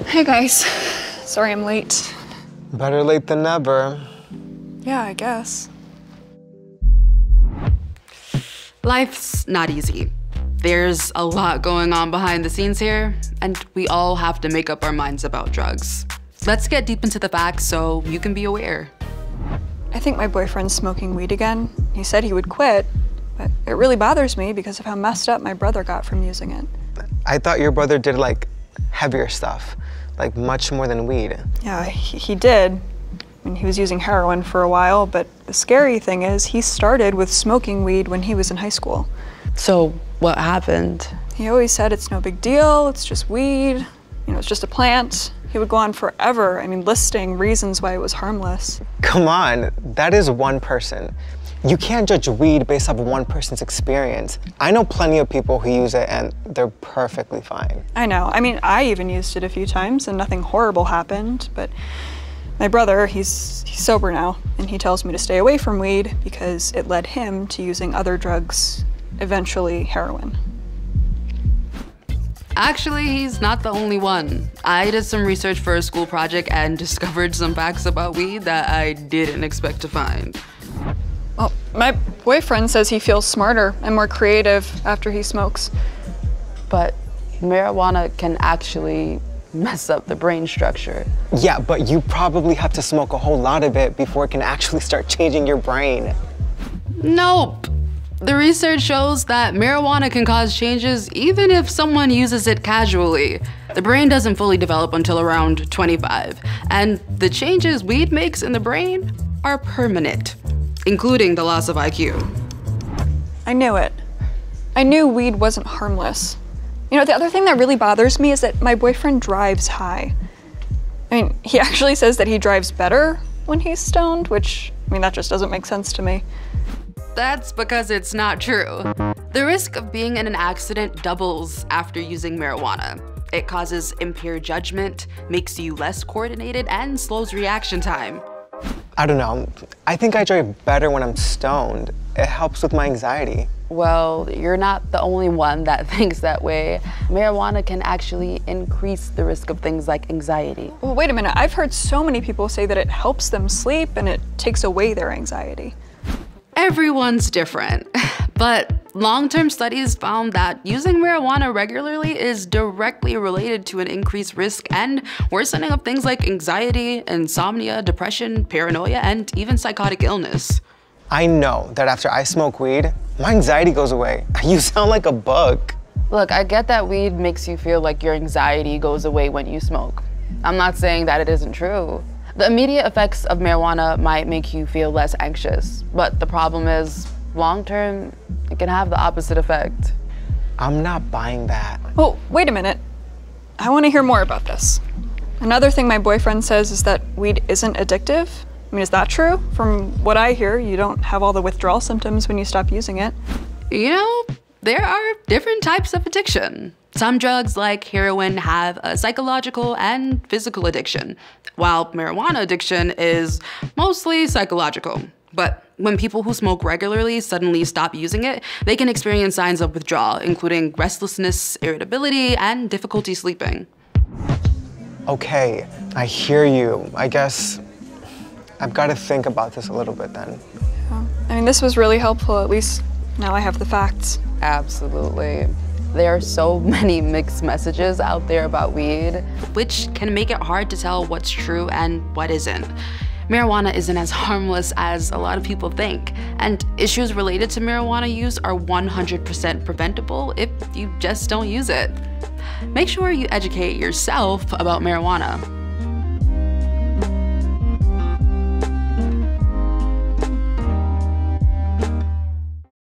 Hey guys, sorry I'm late. Better late than never. Yeah, I guess. Life's not easy. There's a lot going on behind the scenes here, and we all have to make up our minds about drugs. Let's get deep into the facts so you can be aware. I think my boyfriend's smoking weed again. He said he would quit, but it really bothers me because of how messed up my brother got from using it. I thought your brother did like heavier stuff, like much more than weed. Yeah, he did. I mean, he was using heroin for a while, but the scary thing is he started with smoking weed when he was in high school. So what happened? He always said it's no big deal, it's just weed, it's just a plant. He would go on forever, listing reasons why it was harmless. Come on, that is one person. You can't judge weed based off one person's experience. I know plenty of people who use it and they're perfectly fine. I know, I even used it a few times and nothing horrible happened, but my brother, he's sober now, and he tells me to stay away from weed because it led him to using other drugs, eventually heroin. Actually, he's not the only one. I did some research for a school project and discovered some facts about weed that I didn't expect to find. Well, my boyfriend says he feels smarter and more creative after he smokes. But marijuana can actually mess up the brain structure. Yeah, but you probably have to smoke a whole lot of it before it can actually start changing your brain. Nope. The research shows that marijuana can cause changes even if someone uses it casually. The brain doesn't fully develop until around 25, and the changes weed makes in the brain are permanent, including the loss of IQ. I knew it. I knew weed wasn't harmless. The other thing that really bothers me is that my boyfriend drives high. He actually says that he drives better when he's stoned, which, that just doesn't make sense to me. That's because it's not true. The risk of being in an accident doubles after using marijuana. It causes impaired judgment, makes you less coordinated, and slows reaction time. I don't know. I think I drive better when I'm stoned. It helps with my anxiety. Well, you're not the only one that thinks that way. Marijuana can actually increase the risk of things like anxiety. Well, wait a minute. I've heard so many people say that it helps them sleep and it takes away their anxiety. Everyone's different, but long-term studies found that using marijuana regularly is directly related to an increased risk and worsening of things like anxiety, insomnia, depression, paranoia, and even psychotic illness. I know that after I smoke weed, my anxiety goes away. You sound like a book. Look, I get that weed makes you feel like your anxiety goes away when you smoke. I'm not saying that it isn't true. The immediate effects of marijuana might make you feel less anxious, but the problem is, long-term, it can have the opposite effect. I'm not buying that. Oh, wait a minute. I want to hear more about this. Another thing my boyfriend says is that weed isn't addictive. Is that true? From what I hear, you don't have all the withdrawal symptoms when you stop using it. There are different types of addiction. Some drugs like heroin have a psychological and physical addiction, while marijuana addiction is mostly psychological. But when people who smoke regularly suddenly stop using it, they can experience signs of withdrawal, including restlessness, irritability, and difficulty sleeping. Okay, I hear you. I guess I've got to think about this a little bit then. Yeah. This was really helpful. At least now I have the facts. Absolutely. There are so many mixed messages out there about weed, which can make it hard to tell what's true and what isn't. Marijuana isn't as harmless as a lot of people think, and issues related to marijuana use are 100% preventable if you just don't use it. Make sure you educate yourself about marijuana.